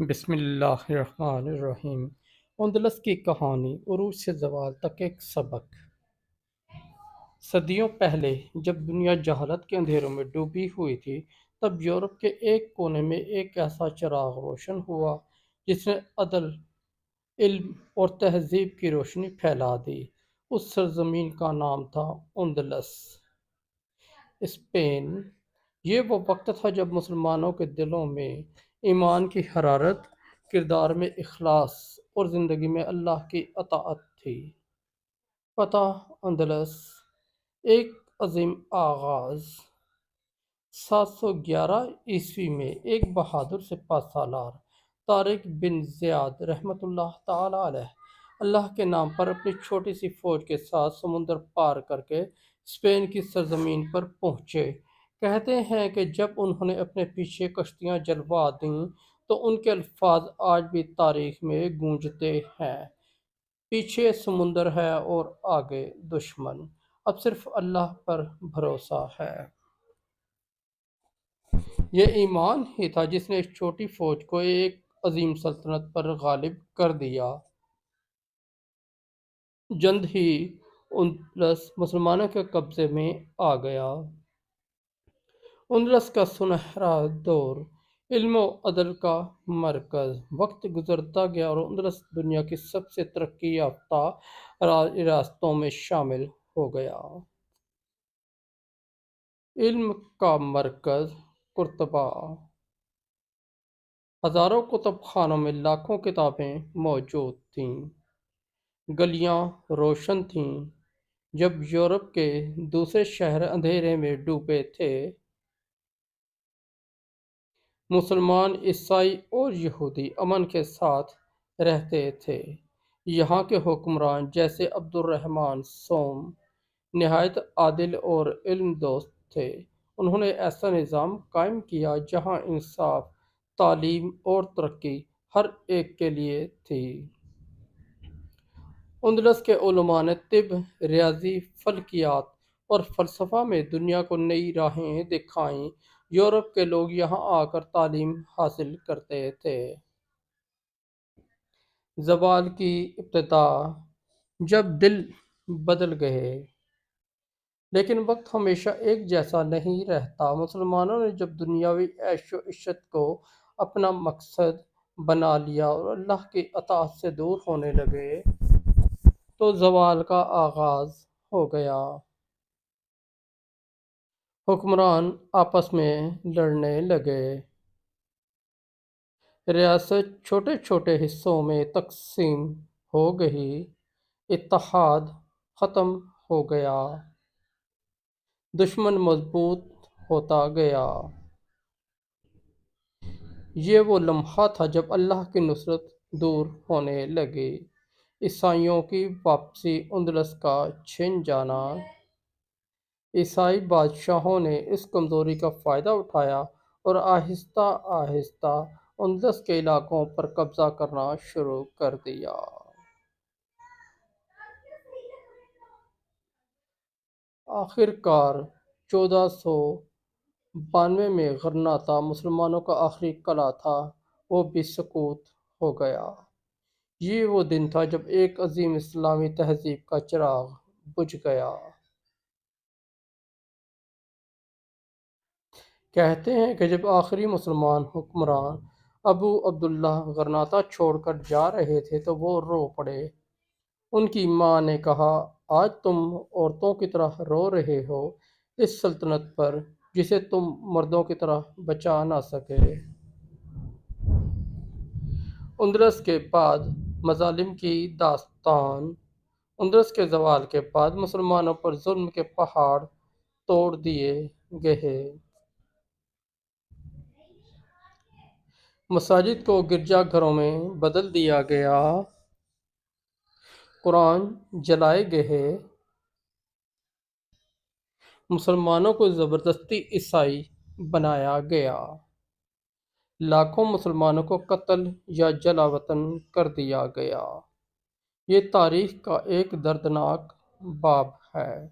بسم اللہ الرحمن الرحیم۔ اندلس کی کہانی عروج سے زوال تک ایک سبق۔ صدیوں پہلے جب دنیا جہالت کے اندھیروں میں ڈوبی ہوئی تھی، تب یورپ کے ایک کونے میں ایک ایسا چراغ روشن ہوا جس نے عدل، علم اور تہذیب کی روشنی پھیلا دی۔ اس سرزمین کا نام تھا اندلس، اسپین۔ یہ وہ وقت تھا جب مسلمانوں کے دلوں میں ایمان کی حرارت، کردار میں اخلاص اور زندگی میں اللہ کی اطاعت تھی۔ فتح اندلس، ایک عظیم آغاز۔ 711 میں ایک بہادر سپہ سالار طارق بن زیاد رحمۃ اللہ تعالی علیہ اللہ کے نام پر اپنی چھوٹی سی فوج کے ساتھ سمندر پار کر کے اسپین کی سرزمین پر پہنچے۔ کہتے ہیں کہ جب انہوں نے اپنے پیچھے کشتیاں جلوا دیں تو ان کے الفاظ آج بھی تاریخ میں گونجتے ہیں: پیچھے سمندر ہے اور آگے دشمن، اب صرف اللہ پر بھروسہ ہے۔ یہ ایمان ہی تھا جس نے ایک چھوٹی فوج کو ایک عظیم سلطنت پر غالب کر دیا۔ جلد ہی اندلس مسلمانوں کے قبضے میں آ گیا۔ اندلس کا سنہرا دور، علم و عدل کا مرکز۔ وقت گزرتا گیا اور اندلس دنیا کی سب سے ترقی یافتہ ریاستوں میں شامل ہو گیا۔ علم کا مرکز، قرطبہ۔ ہزاروں کتب خانوں میں لاکھوں کتابیں موجود تھیں۔ گلیاں روشن تھیں۔ جب یورپ کے دوسرے شہر اندھیرے میں ڈوبے تھے، مسلمان، عیسائی اور یہودی امن کے ساتھ رہتے تھے۔ یہاں کے حکمران جیسے عبد الرحمن سوم نہایت عادل اور علم دوست تھے۔ انہوں نے ایسا نظام قائم کیا جہاں انصاف، تعلیم اور ترقی ہر ایک کے لیے تھی۔ اندلس کے علماء نے طب، ریاضی، فلکیات اور فلسفہ میں دنیا کو نئی راہیں دکھائیں۔ یورپ کے لوگ یہاں آ کر تعلیم حاصل کرتے تھے۔ زوال کی ابتدا، جب دل بدل گئے۔ لیکن وقت ہمیشہ ایک جیسا نہیں رہتا۔ مسلمانوں نے جب دنیاوی عیش و عشرت کو اپنا مقصد بنا لیا اور اللہ کی اطاعت سے دور ہونے لگے تو زوال کا آغاز ہو گیا۔ حکمران آپس میں لڑنے لگے۔ ریاست چھوٹے چھوٹے حصوں میں تقسیم ہو گئی۔ اتحاد ختم ہو گیا۔ دشمن مضبوط ہوتا گیا۔ یہ وہ لمحہ تھا جب اللہ کی نصرت دور ہونے لگی۔ عیسائیوں کی واپسی، اندلس کا چھن جانا۔ عیسائی بادشاہوں نے اس کمزوری کا فائدہ اٹھایا اور آہستہ آہستہ اندلس کے علاقوں پر قبضہ کرنا شروع کر دیا۔ آخر کار 1492 میں غرناطہ مسلمانوں کا آخری قلعہ تھا، وہ بھی سقوط ہو گیا۔ یہ وہ دن تھا جب ایک عظیم اسلامی تہذیب کا چراغ بجھ گیا۔ کہتے ہیں کہ جب آخری مسلمان حکمران ابو عبداللہ غرناطہ چھوڑ کر جا رہے تھے تو وہ رو پڑے۔ ان کی ماں نے کہا، آج تم عورتوں کی طرح رو رہے ہو اس سلطنت پر جسے تم مردوں کی طرح بچا نہ سکے۔ اندلس کے بعد مظالم کی داستان۔ اندلس کے زوال کے بعد مسلمانوں پر ظلم کے پہاڑ توڑ دیے گئے۔ مساجد کو گرجا گھروں میں بدل دیا گیا۔ قرآن جلائے گئے۔ مسلمانوں کو زبردستی عیسائی بنایا گیا۔ لاکھوں مسلمانوں کو قتل یا جلا وطن کر دیا گیا۔ یہ تاریخ کا ایک دردناک باب ہے۔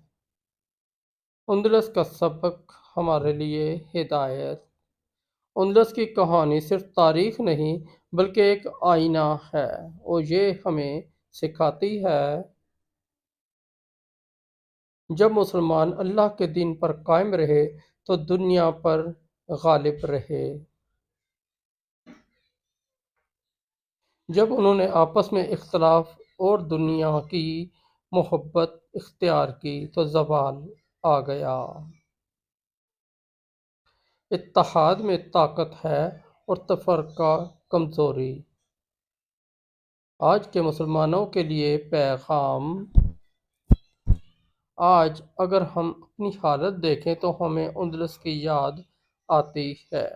اندلس کا سبق ہمارے لیے ہدایت اندلس کی کہانی صرف تاریخ نہیں بلکہ ایک آئینہ ہے، اور یہ ہمیں سکھاتی ہے جب مسلمان اللہ کے دین پر قائم رہے تو دنیا پر غالب رہے۔ جب انہوں نے آپس میں اختلاف اور دنیا کی محبت اختیار کی تو زوال آ گیا۔ اتحاد میں طاقت ہے اور تفرقہ کمزوری۔ آج کے مسلمانوں کے لیے پیغام: آج اگر ہم اپنی حالت دیکھیں تو ہمیں اندلس کی یاد آتی ہے۔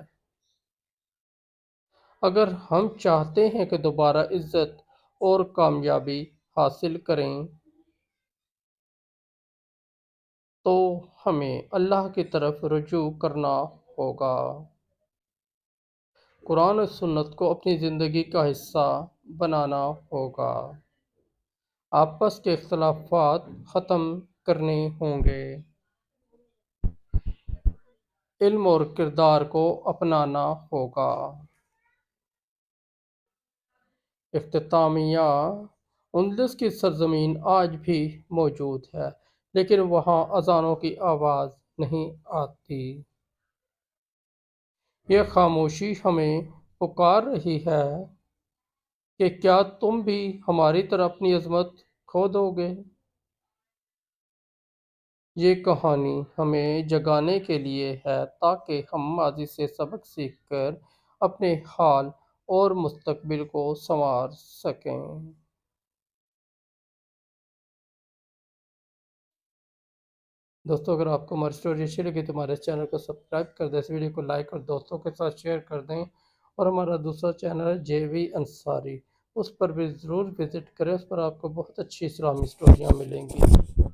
اگر ہم چاہتے ہیں کہ دوبارہ عزت اور کامیابی حاصل کریں تو ہمیں اللہ کی طرف رجوع کرنا ہوگا۔ قرآن و سنت کو اپنی زندگی کا حصہ بنانا ہوگا۔ آپس کے اختلافات ختم کرنے ہوں گے۔ علم اور کردار کو اپنانا ہوگا۔ اختتامیہ: اندلس کی سرزمین آج بھی موجود ہے، لیکن وہاں اذانوں کی آواز نہیں آتی۔ یہ خاموشی ہمیں پکار رہی ہے کہ کیا تم بھی ہماری طرح اپنی عظمت کھو دو گے؟ یہ کہانی ہمیں جگانے کے لیے ہے تاکہ ہم ماضی سے سبق سیکھ کر اپنے حال اور مستقبل کو سنوار سکیں۔ دوستو، اگر آپ کو ہماری اسٹوری اچھی لگی تو ہمارے چینل کو سبسکرائب کر دیں، اس ویڈیو کو لائک اور دوستوں کے ساتھ شیئر کر دیں، اور ہمارا دوسرا چینل ہے جے وی انصاری، اس پر بھی ضرور وزٹ کریں، اس پر آپ کو بہت اچھی اسلامی اسٹوریاں ملیں گی۔